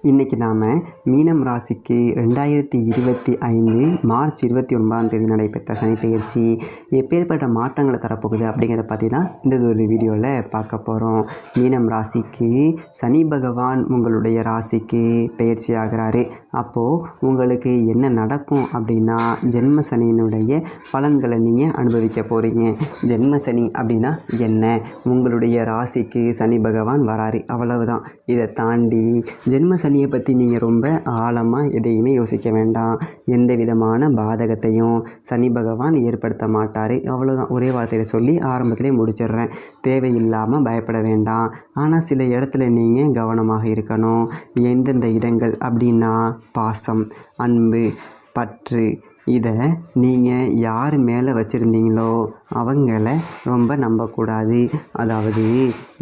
இன்றைக்கி நாம் மீனம் ராசிக்கு 2025 மார்ச் 29ஆம் தேதி நடைபெற்ற சனிப்பெயர்ச்சி எப்பேற்பட்ட மாற்றங்களை தரப்போகுது அப்படிங்கிறத பற்றி தான் இந்த ஒரு வீடியோவில் பார்க்க போகிறோம். மீனம் ராசிக்கு சனி பகவான் உங்களுடைய ராசிக்கு பெயர்ச்சி ஆகிறாரு. அப்போது உங்களுக்கு என்ன நடக்கும் அப்படின்னா, ஜென்ம சனியினுடைய பலன்களை நீங்கள் அனுபவிக்க போகிறீங்க. ஜென்ம சனி அப்படின்னா என்ன? உங்களுடைய ராசிக்கு சனி பகவான் வராரு, அவ்வளவுதான். இதை தாண்டி ஜென்ம சனியை பற்றி நீங்கள் ரொம்ப ஆழமாக எதையுமே யோசிக்க வேண்டாம். எந்த விதமான பாதகத்தையும் சனி பகவான் ஏற்படுத்த மாட்டார், அவ்வளோதான். ஒரே வார்த்தையில் சொல்லி ஆரம்பத்திலே முடிச்சிடுறேன். தேவையில்லாமல் பயப்பட வேண்டாம். ஆனால் சில இடத்துல நீங்கள் கவனமாக இருக்கணும். எந்தெந்த இடங்கள் அப்படின்னா, பாசம், அன்பு, பற்று, இதை நீங்கள் யார் மேலே வச்சுருந்தீங்களோ அவங்கள ரொம்ப நம்பக்கூடாது. அதாவது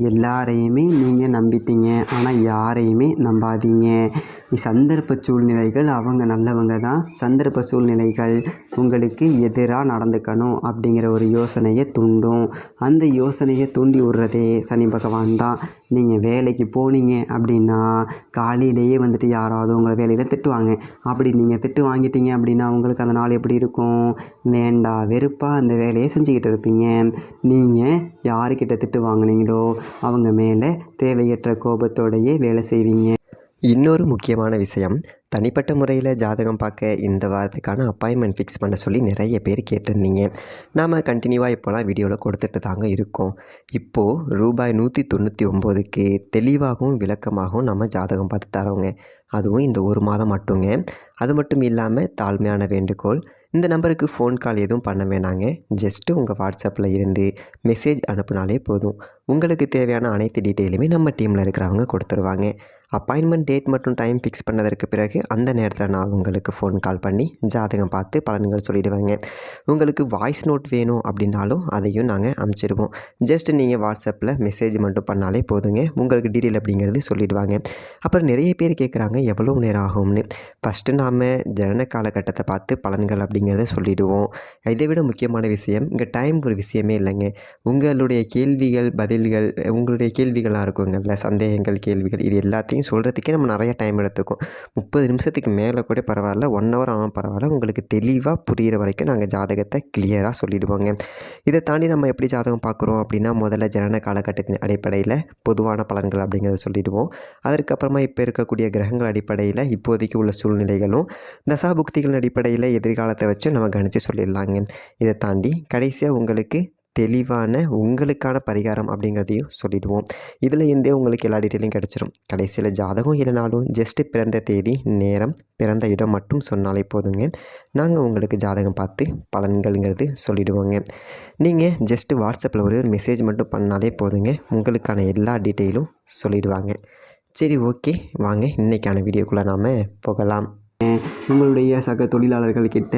எல்லாரையுமே நீங்கள் நம்பிட்டீங்க, ஆனால் யாரையுமே நம்பாதீங்க. சந்தர்ப்ப சூழ்நிலைகள் அவங்க நல்லவங்க தான், சந்தர்ப்ப சூழ்நிலைகள் உங்களுக்கு எதிராக நடந்துக்கணும் அப்படிங்கிற ஒரு யோசனையை தூண்டும். அந்த யோசனையை தூண்டி விடுறதே சனி பகவான் தான். நீங்கள் வேலைக்கு போனீங்க அப்படின்னா காலையிலேயே வந்துட்டு யாராவது உங்களை வேலையில் திட்டுவாங்க. அப்படி நீங்கள் திட்டு வாங்கிட்டீங்க அப்படின்னா உங்களுக்கு அந்த நாள் எப்படி இருக்கும்? வேண்டா வெறுப்பாக அந்த வேலையை செஞ்சுக்கிட்டு இருப்பீங்க. நீங்கள் யாருக்கிட்ட திட்டு வாங்கினீங்களோ அவங்க மேலே தேவையற்ற கோபத்தோடையே வேலை செய்வீங்க. இன்னொரு முக்கியமான விஷயம், தனிப்பட்ட முறையில் ஜாதகம் பார்க்க இந்த வாரத்துக்கான அப்பாயின்மெண்ட் ஃபிக்ஸ் பண்ண சொல்லி நிறைய பேர் கேட்டிருந்தீங்க. நாம் கண்டினியூவாக இப்போலாம் வீடியோவில் கொடுத்துட்டு தாங்க இருக்கோம். இப்போது ரூபாய் 199க்கு தெளிவாகவும் விளக்கமாகவும் நம்ம ஜாதகம் பார்த்து தரோங்க. அதுவும் இந்த ஒரு மாதம் மட்டுங்க. அது மட்டும் இல்லாமல் தாழ்மையான வேண்டுகோள், இந்த நம்பருக்கு ஃபோன் கால் எதுவும் பண்ண வேணாங்க. ஜஸ்ட்டு உங்கள் வாட்ஸ்அப்பில் இருந்து மெசேஜ் அனுப்புனாலே போதும். உங்களுக்கு தேவையான அனைத்து டீட்டெயிலுமே நம்ம டீமில் இருக்கிறவங்க கொடுத்துருவாங்க. அப்பாயின்மெண்ட் டேட் மற்றும் டைம் ஃபிக்ஸ் பண்ணதற்கு பிறகு அந்த நேரத்தில் நான் உங்களுக்கு ஃபோன் கால் பண்ணி ஜாதகம் பார்த்து பலன்கள் சொல்லிவிடுவேங்க. உங்களுக்கு வாய்ஸ் நோட் வேணும் அப்படின்னாலும் அதையும் நாங்கள் அனுப்பிச்சிடுவோம். ஜஸ்ட் நீங்கள் வாட்ஸ்அப்பில் மெசேஜ் மட்டும் பண்ணாலே போதுங்க. உங்களுக்கு டீட்டெயில் அப்படிங்கிறது சொல்லிவிடுவாங்க. அப்புறம் நிறைய பேர் கேட்குறாங்க எவ்வளோ நேரம் ஆகும்னு. ஃபஸ்ட்டு நாம் ஜனன காலகட்டத்தை பார்த்து பலன்கள் அப்படிங்கிறத சொல்லிவிடுவோம். இதை விட முக்கியமான விஷயம், இங்கே டைம் ஒரு விஷயமே இல்லைங்க. உங்களுடைய கேள்விகள் பதில்கள், உங்களுடைய கேள்விகளாக இருக்குங்கள்ல, சந்தேகங்கள் கேள்விகள், இது எல்லாத்தையும் சொல்கிறதுக்கே நம்ம நிறைய டைம் எடுத்துக்கும். 30 நிமிஷத்துக்கு மேலே கூட பரவாயில்ல, 1 ஹவர் ஆனாலும் பரவாயில்ல. உங்களுக்கு தெளிவாக புரிகிற வரைக்கும் நாங்கள் ஜாதகத்தை கிளியராக சொல்லிவிடுவோங்க. இதை தாண்டி நம்ம எப்படி ஜாதகம் பார்க்குறோம் அப்படின்னா, முதல்ல ஜனன காலகட்டத்தின் அடிப்படையில் பொதுவான பலன்கள் அப்படிங்கிறத சொல்லிவிடுவோம். அதற்கப்புறமா இப்போ இருக்கக்கூடிய கிரகங்கள் அடிப்படையில் இப்போதைக்கு உள்ள சூழ்நிலைகளும், தசாபுக்திகளின் அடிப்படையில் எதிர்காலத்தை வச்சு நம்ம கணித்து சொல்லிடலாங்க. இதை தாண்டி கடைசியாக உங்களுக்கு தெளிவான உங்களுக்கான பரிகாரம் அப்படிங்கிறதையும் சொல்லிவிடுவோம். இதில் இருந்தே உங்களுக்கு எல்லா டீட்டெயிலும் கிடச்சிரும். கடைசியில் ஜாதகம் இல்லைனாலும் ஜஸ்ட்டு பிறந்த தேதி, நேரம், பிறந்த இடம் மட்டும் சொன்னாலே போதுங்க. நாங்கள் உங்களுக்கு ஜாதகம் பார்த்து பலன்கள்ங்கிறது சொல்லிவிடுவோங்க. நீங்கள் ஜஸ்ட்டு வாட்ஸ்அப்பில் ஒரு மெசேஜ் மட்டும் பண்ணாலே போதுங்க. உங்களுக்கான எல்லா டீட்டெயிலும் சொல்லிவிடுவாங்க. சரி, ஓகே, வாங்க இன்றைக்கான வீடியோக்குள்ளே நாம் போகலாம். உங்களுடைய சக தொழிலாளர்கள்கிட்ட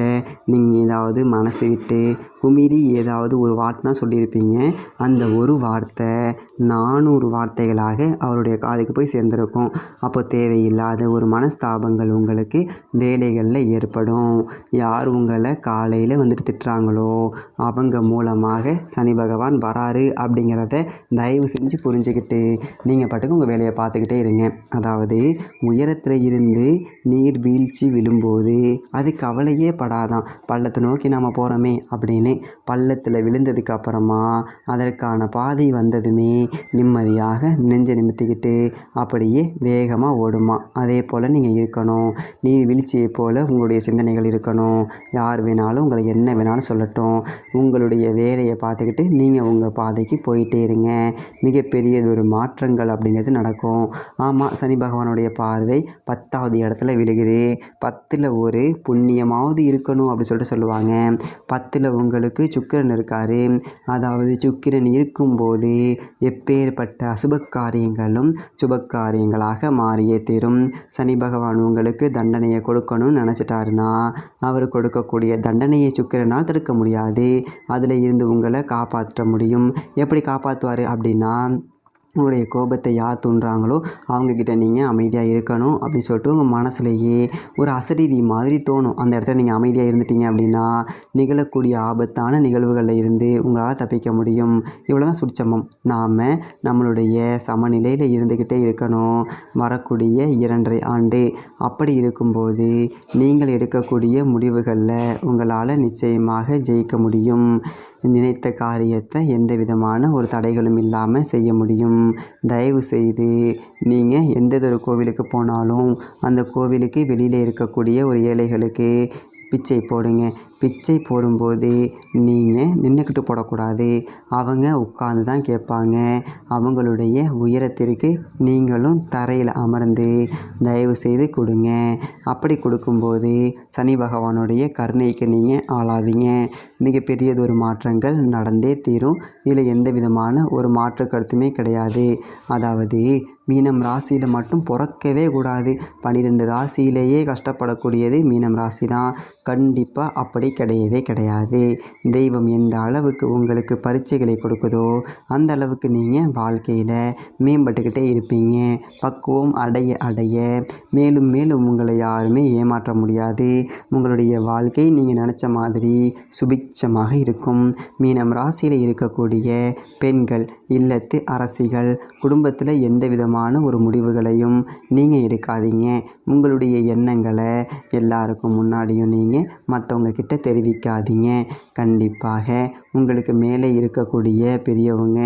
நீங்கள் ஏதாவது மனசு விட்டு குமிரி ஏதாவது ஒரு வார்த்தை தான் சொல்லியிருப்பீங்க. அந்த ஒரு வார்த்தை 400 வார்த்தைகளாக அவருடைய காதுக்கு போய் சேர்ந்துருக்கும். அப்போ தேவையில்லாத ஒரு மனஸ்தாபங்கள் உங்களுக்கு வேலைகளில் ஏற்படும். யார் உங்களை காலையில் வந்துட்டு திட்டுறாங்களோ அவங்க மூலமாக சனி பகவான் வராரு அப்படிங்கிறத தயவு செஞ்சு புரிஞ்சுக்கிட்டு நீங்கள் பாட்டுக்கு உங்கள் வேலையை பார்த்துக்கிட்டே இருங்க. அதாவது உயரத்தில் இருந்து நீர் வீழ்ச்சி விழும்போது அது கவலையே படாதான். பள்ளத்தை நோக்கி நாம் போகிறோமே அப்படின்னு பள்ளத்தில் விழுந்ததுக்கு அப்புறமா அதற்கான பாதை வந்ததுமே நிம்மதியாக நெஞ்சை நிமித்திக்கிட்டு அப்படியே வேகமாக ஓடுமா. அதே போல் நீங்கள் இருக்கணும். நீர் வீழ்ச்சியை போல் உங்களுடைய சிந்தனைகள் இருக்கணும். யார் வேணாலும் உங்களை என்ன வேணாலும் சொல்லட்டும். உங்களுடைய வேலையை பார்த்துக்கிட்டு நீங்கள் உங்கள் பாதைக்கு போயிட்டே இருங்க. மிகப்பெரியதொரு மாற்றங்கள் அப்படிங்கிறது நடக்கும். ஆமாம், சனி பகவானுடைய பார்வை 10வது இடத்துல விழுகுது. 10ல் ஒரு புண்ணியமாவது இருக்கணும் அப்படி சொல்லிட்டு சொல்லுவாங்க. 10ல் உங்களுக்கு சுக்கிரன் இருக்கார். அதாவது சுக்கிரன் இருக்கும்போது எப்பேற்பட்ட அசுப காரியங்களும் சுப காரியங்களாக மாறியே தீரும். சனி பகவான் உங்களுக்கு தண்டனையை கொடுக்கணும்னு நினச்சிட்டாருன்னா அவர் கொடுக்கக்கூடிய தண்டனையை சுக்கிரனால் தடுக்க முடியாது. அதில் இருந்து உங்களை காப்பாற்ற முடியும். எப்படி காப்பாற்றுவார் அப்படின்னா, உங்களுடைய கோபத்தை யார் தூண்டுறாங்களோ அவங்கக்கிட்ட நீங்கள் அமைதியாக இருக்கணும் அப்படின்னு சொல்லிட்டு உங்கள் மனசுலேயே ஒரு அசரீரி மாதிரி தோணும். அந்த இடத்துல நீங்கள் அமைதியாக இருந்துட்டீங்க அப்படின்னா நிகழக்கூடிய ஆபத்தான நிகழ்வுகளில் இருந்து உங்களால் தப்பிக்க முடியும். இவ்வளோ தான் சுட்சமம். நாம் நம்மளுடைய சமநிலையில் இருந்துக்கிட்டே இருக்கணும் வரக்கூடிய 2.5 ஆண்டு. அப்படி இருக்கும்போது நீங்கள் எடுக்கக்கூடிய முடிவுகளில் உங்களால் நிச்சயமாக ஜெயிக்க முடியும். நினைத்த காரியத்தை எந்த விதமான ஒரு தடைகளும் இல்லாமல் செய்ய முடியும். தயவு செய்து நீங்கள் எந்ததொரு கோவிலுக்கு போனாலும் அந்த கோவிலுக்கு வெளியில் இருக்கக்கூடிய ஒரு ஏழைகளுக்கு பிச்சை போடுங்க. பிச்சை போடும்போது நீங்கள் நின்றுக்கிட்டு போடக்கூடாது. அவங்க உட்கார்ந்து தான் கேட்பாங்க. அவங்களுடைய உயரத்திற்கு நீங்களும் தரையில் அமர்ந்து தயவு செய்து கொடுங்க. அப்படி கொடுக்கும்போது சனி பகவானுடைய கருணைக்கு நீங்கள் ஆளாவீங்க. மிகப்பெரியதொரு மாற்றங்கள் நடந்தே தீரும். இதில் எந்த விதமான ஒரு மாற்று கருத்துமே கிடையாது. அதாவது மீனம் ராசியில் மட்டும் பிறக்கவே கூடாது. 12 ராசியிலேயே கஷ்டப்படக்கூடியது மீனம் ராசி தான். கண்டிப்பாக அப்படி கிடையவே கிடையாது. தெய்வம் எந்த அளவுக்கு உங்களுக்கு பரீட்சைகளை கொடுக்குதோ அந்த அளவுக்கு நீங்கள் வாழ்க்கையில் மேம்பட்டுக்கிட்டே இருப்பீங்க. பக்குவம் அடைய அடைய மேலும் மேலும் உங்களை யாருமே ஏமாற்ற முடியாது. உங்களுடைய வாழ்க்கை நீங்கள் நினச்ச மாதிரி சுபிட்சமாக இருக்கும். மீனம் ராசியில் இருக்கக்கூடிய பெண்கள், இல்லத்து அரசிகள், குடும்பத்தில் எந்த விதமான ஒரு முடிவுகளையும் நீங்கள் எடுக்காதீங்க. உங்களுடைய எண்ணங்களை எல்லாருக்கும் முன்னாடியும் நீங்கள் மற்றவங்க கிட்ட தெரிவிக்காதீங்க. கண்டிப்பாக உங்களுக்கு மேலே இருக்கக்கூடிய பெரியவங்க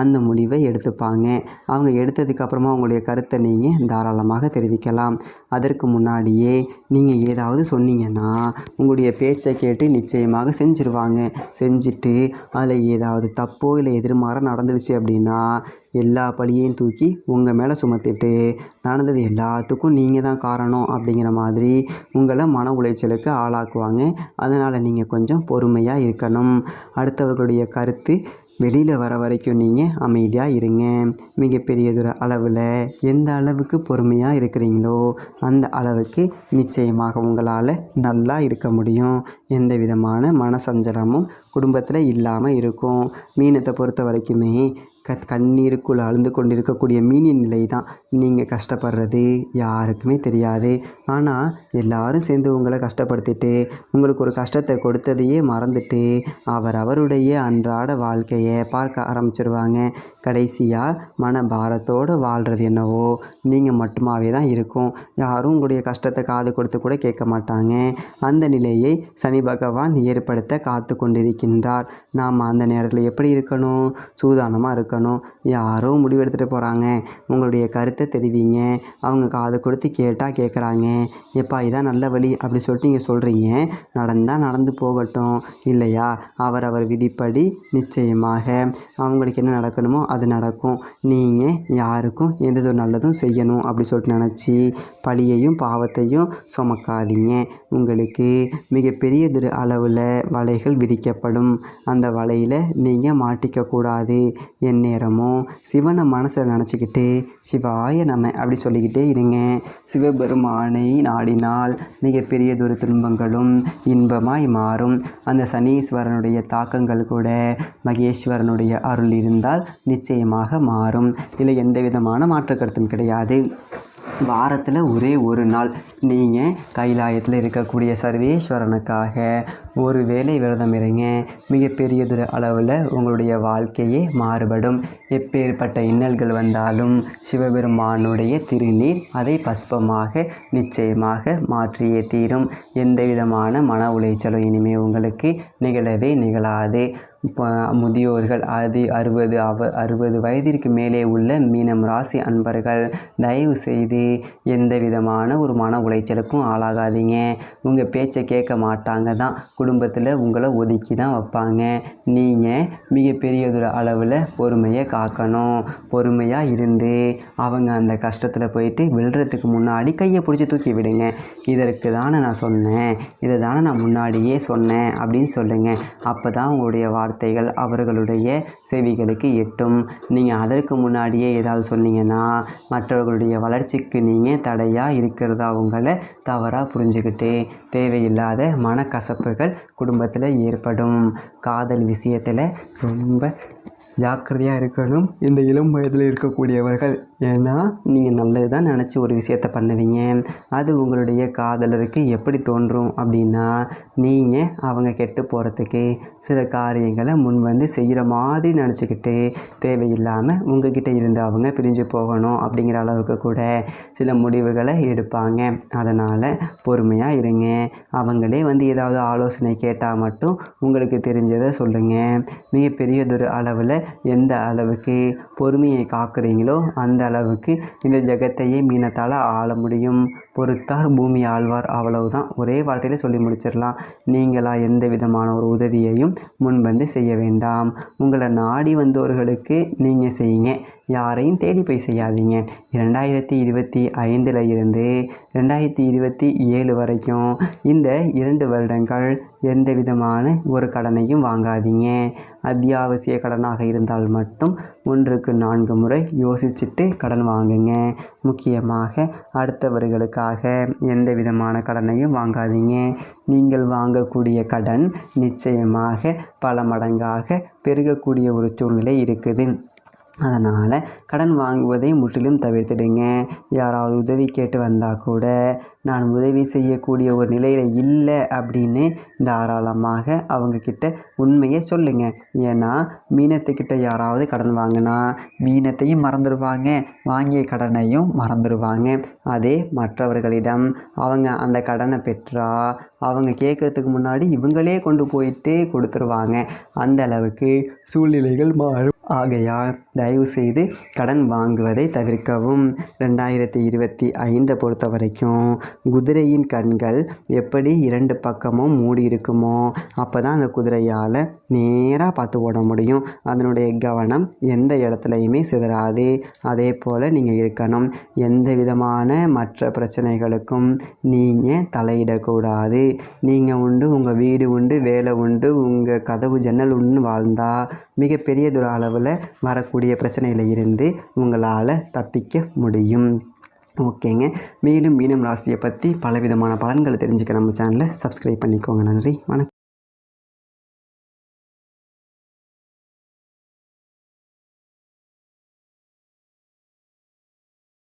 அந்த முடிவை எடுத்துப்பாங்க. அவங்க எடுத்ததுக்கப்புறமா உங்களுடைய கருத்தை நீங்கள் தாராளமாக தெரிவிக்கலாம். அதற்கு முன்னாடியே நீங்கள் ஏதாவது சொன்னீங்கன்னா உங்களுடைய பேச்சை கேட்டு நிச்சயமாக செஞ்சுருவாங்க. செஞ்சுட்டு அதில் ஏதாவது தப்போ இல்லை எதிர்மாறாக நடந்துடுச்சு அப்படின்னா எல்லா பழியையும் தூக்கி உங்கள் மேலே சுமத்திட்டு நடந்தது எல்லாத்துக்கும் நீங்கள் தான் காரணம் அப்படிங்கிற மாதிரி உங்களை மன உளைச்சலுக்கு ஆளாக்குவாங்க. அதனால் நீங்கள் கொஞ்சம் பொறுமையாக இருக்கணும். அடுத்தவர்களுடைய கருத்து வெளியில் வர வரைக்கும் நீங்கள் அமைதியாக இருங்க. மிகப்பெரியதொரு அளவில் எந்த அளவுக்கு பொறுமையாக இருக்கிறீங்களோ அந்த அளவுக்கு நிச்சயமாக உங்களால் நல்லா இருக்க முடியும். எந்த விதமான மனசஞ்சலமும் குடும்பத்தில் இல்லாமல் இருக்கும். மீனத்தை பொறுத்த வரைக்குமே கண்ணீருக்குள் அழுந்து கொண்டிருக்கக்கூடிய மீனின் நிலை தான். நீங்கள் கஷ்டப்படுறது யாருக்குமே தெரியாது. ஆனால் எல்லாரும் சேர்ந்து உங்களை கஷ்டப்படுத்திட்டு உங்களுக்கு ஒரு கஷ்டத்தை கொடுத்ததையே மறந்துட்டு அவருடைய அன்றாட வாழ்க்கையை பார்க்க ஆரம்பிச்சிருவாங்க. கடைசியாக மன பாரத்தோடு வாழ்கிறது என்னவோ நீங்கள் மட்டுமாவே தான் இருக்கும். யாரும் உங்களுடைய கஷ்டத்தை காது கொடுத்து கூட கேட்க மாட்டாங்க. அந்த நிலையை சனி பகவான் ஏற்படுத்த காத்து கொண்டிருக்கின்றார். நாம் அந்த நேரத்தில் எப்படி இருக்கணும்? சூதானமாக இருக்கணும். யாரோ முடிவெடுத்துகிட்டு போகிறாங்க, உங்களுடைய கருத்தை தெரிவிங்க. அவங்க காது கொடுத்து கேட்டால் கேட்குறாங்க, எப்பா இதான் நல்ல வழி அப்படி சொல்லிட்டு நீங்கள் சொல்கிறீங்க. நடந்தால் நடந்து போகட்டும், இல்லையா அவர் விதிப்படி நிச்சயமாக அவங்களுக்கு என்ன நடக்கணுமோ அது நடக்கும். நீங்கள் யாருக்கும் எந்த ஒரு நல்லதும் செய்யணும் அப்படி சொல்லிட்டு நினச்சி பழியையும் பாவத்தையும் சுமக்காதீங்க. உங்களுக்கு மிகப்பெரியதொரு அளவில் வலைகள் விதிக்கப்படும். அந்த வலையில் நீங்கள் மாட்டிக்கக்கூடாது. எந்நேரமும் சிவனை மனசில் நினச்சிக்கிட்டு சிவாய நம அப்படி சொல்லிக்கிட்டே இருங்க. சிவபெருமானை நாடினால் மிகப்பெரியதொரு துன்பங்களும் இன்பமாய் மாறும். அந்த சனீஸ்வரனுடைய தாக்கங்கள் கூட மகேஸ்வரனுடைய அருள் இருந்தால் நிச்சயமாக மாறும். இதில் எந்த விதமான மாற்று கருத்தும் கிடையாது. வாரத்தில் ஒரே ஒரு நாள் நீங்கள் கைலாயத்தில் இருக்கக்கூடிய சர்வேஸ்வரனுக்காக ஒரு வேளை விரதம் இருங்க. மிகப்பெரியதொரு அளவில் உங்களுடைய வாழ்க்கையே மாறுபடும். எப்பேற்பட்ட இன்னல்கள் வந்தாலும் சிவபெருமானுடைய திருநீர் அதை பஸ்பமாக நிச்சயமாக மாற்றியே தீரும். எந்த விதமான மன உளைச்சலும் இனிமேல் உங்களுக்கு நிகழவே நிகழாது. முதியோர்கள் 60 வயதிற்கு மேலே உள்ள மீனம் ராசி அன்பர்கள் தயவு செய்து எந்த விதமான ஒரு மன உளைச்சலுக்கும் ஆளாகாதீங்க. உங்கள் பேச்சை கேட்க மாட்டாங்க தான். குடும்பத்தில் உங்களை ஒதுக்கி தான் வைப்பாங்க. நீங்கள் மிகப்பெரியதொரு அளவில் பொறுமையை காக்கணும். பொறுமையாக இருந்து அவங்க அந்த கஷ்டத்தில் போயிட்டு விழுறதுக்கு முன்னாடி கையை பிடிச்சி தூக்கி விடுங்க. இதற்கு தானே நான் சொன்னேன், இதை தானே நான் முன்னாடியே சொன்னேன் அப்படின்னு சொல்லுங்கள். அப்போ தான் உங்களுடைய வார்த்தைகள் அவர்களுடைய செவிகளுக்கு எட்டும். நீங்கள் அதற்கு முன்னாடியே ஏதாவது சொன்னீங்கன்னா மற்றவர்களுடைய வளர்ச்சிக்கு நீங்கள் தடையாக இருக்கிறதா அவங்கள தவறாக புரிஞ்சுக்கிட்டு தேவையில்லாத மனக்கசப்புகள் குடும்பத்தில் ஏற்படும். காதல் விஷயத்தில் ரொம்ப ஜாக்கிரதையாக இருக்கணும் இந்த இளம் வயதில் இருக்கக்கூடியவர்கள். ஏன்னா நீங்கள் நல்லது தான் நினச்சி ஒரு விஷயத்த பண்ணுவீங்க. அது உங்களுடைய காதலருக்கு எப்படி தோன்றும் அப்படின்னா, நீங்கள் அவங்க கெட்டு போகிறதுக்கு சில காரியங்களை முன் வந்து செய்கிற மாதிரி நினச்சிக்கிட்டு தேவையில்லாமல் உங்ககிட்ட இருந்து அவங்க பிரிஞ்சு போகணும் அப்படிங்கிற அளவுக்கு கூட சில முடிவுகளை எடுப்பாங்க. அதனால் பொறுமையாக இருங்க. அவங்களே வந்து ஏதாவது ஆலோசனை கேட்டால் மட்டும் உங்களுக்கு தெரிஞ்சதை சொல்லுங்கள். மிகப்பெரியதொரு அளவில் எந்த அளவுக்கு பொறுமையை காக்குறீங்களோ அந்த அளவுக்கு இந்த ஜெகத்தையே மீனத்தால் ஆள முடியும். பொறுத்தார் பூமி ஆழ்வார், அவ்வளவுதான். ஒரே வார்த்தையில் சொல்லி முடிச்சிடலாம். நீங்களாக எந்த விதமான ஒரு உதவியையும் முன் வந்து செய்ய வேண்டாம். உங்களை நாடி வந்தவர்களுக்கு நீங்கள் செய்யுங்க. யாரையும் தேடி போய் செய்யாதீங்க. 2025 இருந்து 2027 வரைக்கும் இந்த 2 வருடங்கள் எந்த விதமான ஒரு கடனையும் வாங்காதீங்க. அத்தியாவசிய கடனாக இருந்தால் மட்டும் 1க்கு 4 முறை யோசிச்சுட்டு கடன் வாங்குங்க. முக்கியமாக அடுத்தவர்களுக்காக எந்த விதமான கடனையும் வாங்காதீங்க. நீங்கள் வாங்கக்கூடிய கடன் நிச்சயமாக பல மடங்காக பெருகக்கூடிய ஒரு சூழ்நிலை இருக்குது. அதனால் கடன் வாங்குவதை முற்றிலும் தவிர்த்திடுங்க. யாராவது உதவி கேட்டு வந்தால் கூட நான் உதவி செய்யக்கூடிய ஒரு நிலையில் இல்லை அப்படின்னு தாராளமாக அவங்கக்கிட்ட உண்மையை சொல்லுங்கள். ஏன்னா மீனத்துக்கிட்ட யாராவது கடன் வாங்கினா மீனத்தையும் மறந்துடுவாங்க, வாங்கிய கடனையும் மறந்துடுவாங்க. அதே மற்றவர்களிடம் அவங்க அந்த கடனை பெற்றா அவங்க கேட்குறதுக்கு முன்னாடி இவங்களே கொண்டு போயிட்டு கொடுத்துருவாங்க. அந்த அளவுக்கு சூழ்நிலைகள் மாறும். ஆகையால் தயவுசெய்து கடன் வாங்குவதை தவிர்க்கவும். 2025 பொறுத்த வரைக்கும் குதிரையின் கண்கள் எப்படி 2 பக்கமும் மூடி இருக்குமோ அப்போ தான் அந்த குதிரையால் நேராக பார்த்து ஓட முடியும். அதனுடைய கவனம் எந்த இடத்துலையுமே சிதறாது. அதே போல் நீங்கள் இருக்கணும். எந்த விதமான மற்ற பிரச்சனைகளுக்கும் நீங்கள் தலையிடக்கூடாது. நீங்கள் உண்டு, உங்கள் வீடு உண்டு, வேலை உண்டு, உங்கள் கதவு ஜன்னல் உண்டு வாழ்ந்தால் மிகப்பெரியதொரு அளவில் வரக்கூடிய பிரச்சனையில் இருந்து உங்களால் தப்பிக்க முடியும். ஓகேங்க. மேலும் மீனம் ராசியை பற்றி பலவிதமான பலன்களை தெரிஞ்சுக்க நம்ம சேனலை சப்ஸ்கிரைப் பண்ணிக்கோங்க. நன்றி, வணக்கம்.